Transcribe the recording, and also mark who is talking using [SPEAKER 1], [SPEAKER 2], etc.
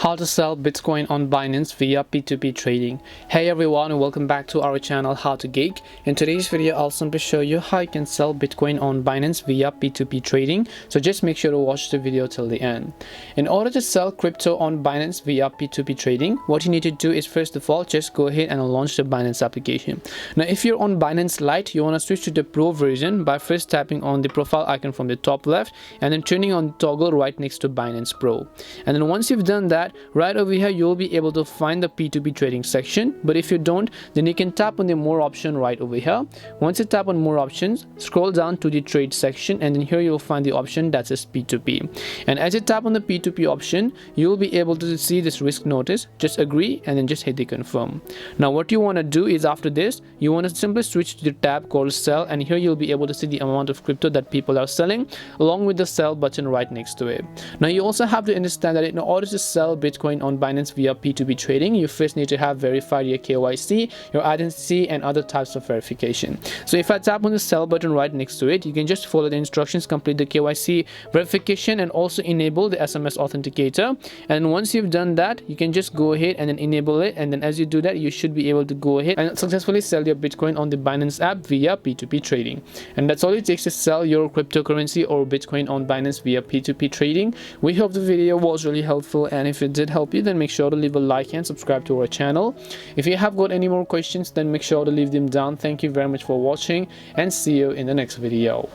[SPEAKER 1] How to sell Bitcoin on Binance via P2P trading. Hey everyone, and welcome back to our channel How to Geek. In today's video, I'll simply show you how you can sell Bitcoin on Binance via P2P trading. So just make sure to watch the video till the end. In order to sell crypto on Binance via P2P trading, what you need to do is first of all, just go ahead and launch the Binance application. Now, if you're on Binance Lite, you want to switch to the Pro version by first tapping on the profile icon from the top left and then turning on the toggle right next to Binance Pro. And then once you've done that, right over here you'll be able to find the P2P trading section. But if you don't, then you can tap on the more option right over here. Once you tap on more options, scroll down to the trade section, and then here you'll find the option that says P2P. And as you tap on the P2P option, you'll be able to see this risk notice. Just agree and then just hit the confirm. Now what you want to do is, after this, you want to simply switch to the tab called sell, and here you'll be able to see the amount of crypto that people are selling along with the sell button right next to it. Now you also have to understand that in order to sell Bitcoin on Binance via P2P trading, you first need to have verified your KYC, your identity, and other types of verification. So if I tap on the sell button right next to it, you can just follow the instructions, complete the KYC verification, and also enable the SMS authenticator. And once you've done that, you can just go ahead and then enable it. And then as you do that, you should be able to go ahead and successfully sell your Bitcoin on the Binance app via P2P trading. And that's all it takes to sell your cryptocurrency or Bitcoin on Binance via P2P trading. We hope the video was really helpful, and if it did help you, then make sure to leave a like and subscribe to our channel. If you have got any more questions, then make sure to leave them down. Thank you very much for watching, and see you in the next video.